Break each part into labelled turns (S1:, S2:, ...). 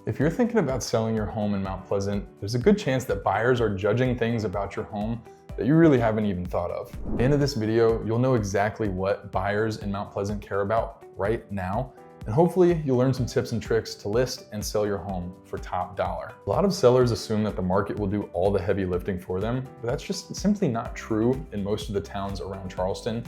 S1: If you're thinking about selling your home in Mount Pleasant, there's a good chance that buyers are judging things about your home that you really haven't even thought of. At the end of this video, you'll know exactly what buyers in Mount Pleasant care about right now, and hopefully you'll learn some tips and tricks to list and sell your home for top dollar. A lot of sellers assume that the market will do all the heavy lifting for them, but that's just simply not true in most of the towns around Charleston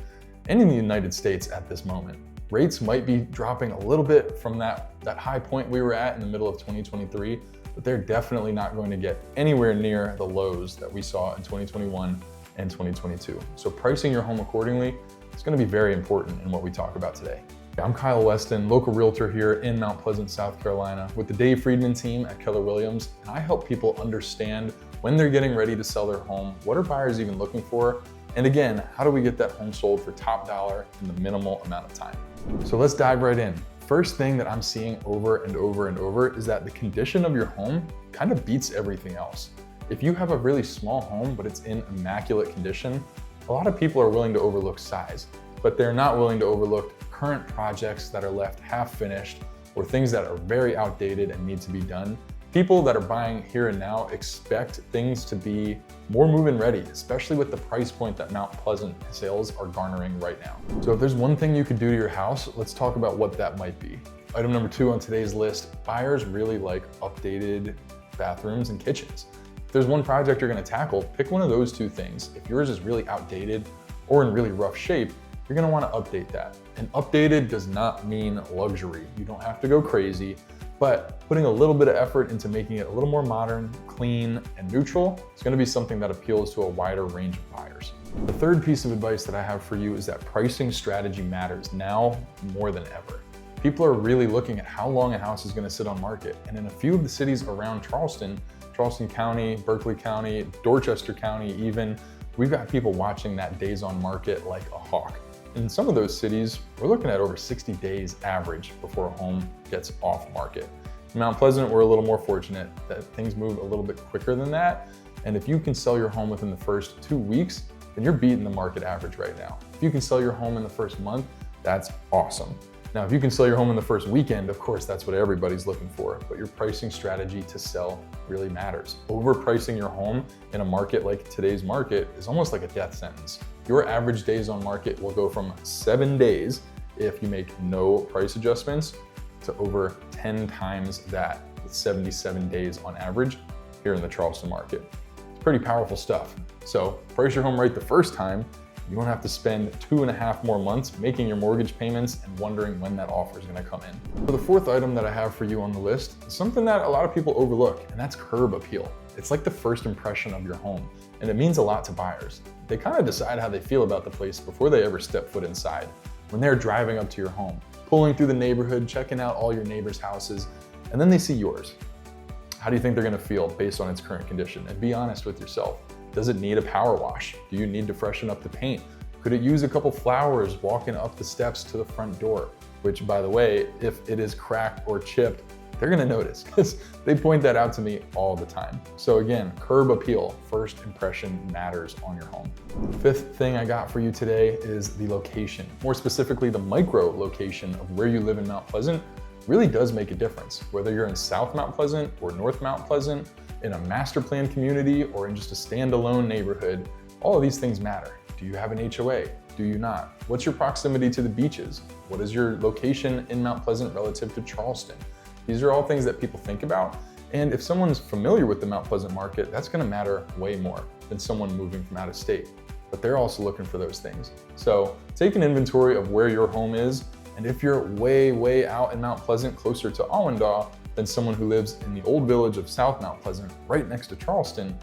S1: and in the United States at this moment. Rates might be dropping a little bit from that high point we were at in the middle of 2023, but they're definitely not going to get anywhere near the lows that we saw in 2021 and 2022. So pricing your home accordingly is going to be very important in what we talk about today. I'm Kyle Weston, local realtor here in Mount Pleasant, South Carolina, with the Dave Friedman team at Keller Williams, and I help people understand when they're getting ready to sell their home, what are buyers even looking for, and again, how do we get that home sold for top dollar in the minimal amount of time? So let's dive right in. First thing that I'm seeing over and over and over is that the condition of your home kind of beats everything else. If you have a really small home, but it's in immaculate condition, a lot of people are willing to overlook size, but they're not willing to overlook current projects that are left half finished or things that are very outdated and need to be done. People that are buying here and now expect things to be more move-in ready, especially with the price point that Mount Pleasant sales are garnering right now. So if there's one thing you could do to your house, let's talk about what that might be. Item number 2 on today's list, buyers really like updated bathrooms and kitchens. If there's one project you're gonna tackle, pick one of those two things. If yours is really outdated or in really rough shape, you're gonna wanna update that. And updated does not mean luxury. You don't have to go crazy, but putting a little bit of effort into making it a little more modern, clean, and neutral is gonna be something that appeals to a wider range of buyers. The third piece of advice that I have for you is that pricing strategy matters now more than ever. People are really looking at how long a house is gonna sit on market. And in a few of the cities around Charleston County, Berkeley County, Dorchester County even, we've got people watching that days on market like a hawk. In some of those cities, we're looking at over 60 days average before a home gets off market. In Mount Pleasant, we're a little more fortunate that things move a little bit quicker than that. And if you can sell your home within the first 2 weeks, then you're beating the market average right now. If you can sell your home in the first month, that's awesome. Now, if you can sell your home in the first weekend, of course, that's what everybody's looking for, but your pricing strategy to sell really matters. Overpricing your home in a market like today's market is almost like a death sentence. Your average days on market will go from 7 days if you make no price adjustments to over 10 times that with 77 days on average here in the Charleston market. It's pretty powerful stuff. So price your home right the first time. You won't have to spend 2.5 more months making your mortgage payments and wondering when that offer is going to come in. So the fourth item that I have for you on the list is something that a lot of people overlook, and that's curb appeal. It's like the first impression of your home, and it means a lot to buyers. They kind of decide how they feel about the place before they ever step foot inside. When they're driving up to your home, pulling through the neighborhood, checking out all your neighbors' houses, and then they see yours. How do you think they're going to feel based on its current condition? And be honest with yourself. Does it need a power wash? Do you need to freshen up the paint? Could it use a couple flowers walking up the steps to the front door? Which, by the way, if it is cracked or chipped, they're gonna notice because they point that out to me all the time. So again, curb appeal, first impression matters on your home. Fifth thing I got for you today is the location. More specifically, the micro location of where you live in Mount Pleasant really does make a difference. Whether you're in South Mount Pleasant or North Mount Pleasant, in a master plan community or in just a standalone neighborhood, all of these things matter. Do you have an HOA? Do you not? What's your proximity to the beaches? What is your location in Mount Pleasant relative to Charleston? These are all things that people think about. And if someone's familiar with the Mount Pleasant market, that's gonna matter way more than someone moving from out of state. But they're also looking for those things. So take an inventory of where your home is. And if you're way out in Mount Pleasant, closer to Awendaw, than someone who lives in the old village of South Mount Pleasant, right next to Charleston,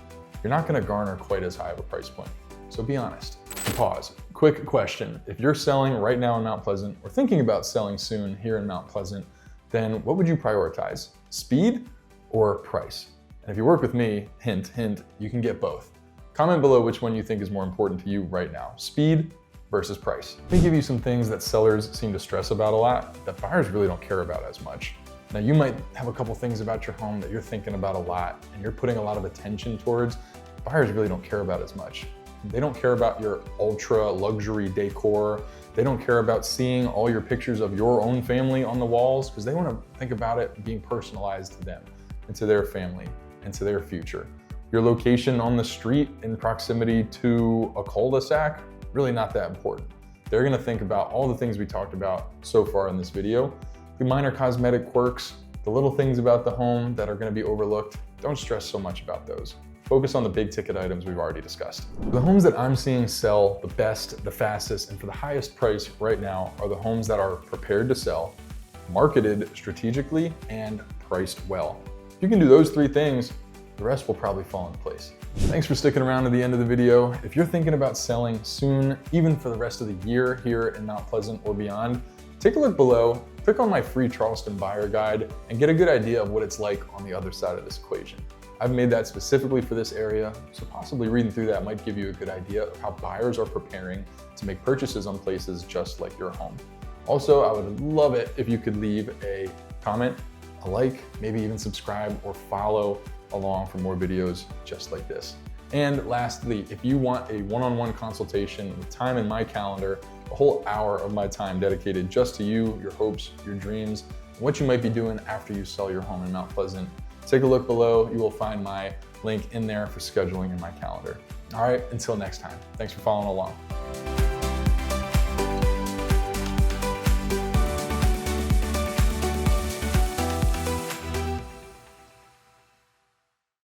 S1: you're not gonna garner quite as high of a price point. So be honest. Pause. Quick question. If you're selling right now in Mount Pleasant or thinking about selling soon here in Mount Pleasant, then what would you prioritize? Speed or price? And if you work with me, hint, you can get both. Comment below which one you think is more important to you right now, speed versus price. Let me give you some things that sellers seem to stress about a lot that buyers really don't care about as much. Now, you might have a couple things about your home that you're thinking about a lot and you're putting a lot of attention towards. Buyers really don't care about as much. They don't care about your ultra luxury decor. They don't care about seeing all your pictures of your own family on the walls because they want to think about it being personalized to them and to their family and to their future. Your location on the street in proximity to a cul-de-sac, really not that important. They're gonna think about all the things we talked about so far in this video. The minor cosmetic quirks, the little things about the home that are gonna be overlooked, don't stress so much about those. Focus on the big ticket items we've already discussed. The homes that I'm seeing sell the best, the fastest, and for the highest price right now are the homes that are prepared to sell, marketed strategically, and priced well. If you can do those three things, the rest will probably fall into place. Thanks for sticking around to the end of the video. If you're thinking about selling soon, even for the rest of the year here in Mount Pleasant or beyond, take a look below, click on my free Charleston buyer guide, and get a good idea of what it's like on the other side of this equation. I've made that specifically for this area, so possibly reading through that might give you a good idea of how buyers are preparing to make purchases on places just like your home. Also, I would love it if you could leave a comment, a like, maybe even subscribe or follow along for more videos just like this. And lastly, if you want a one-on-one consultation with time in my calendar, a whole hour of my time dedicated just to you, your hopes, your dreams, and what you might be doing after you sell your home in Mount Pleasant, take a look below. You will find my link in there for scheduling in my calendar. All right, until next time, thanks for following along.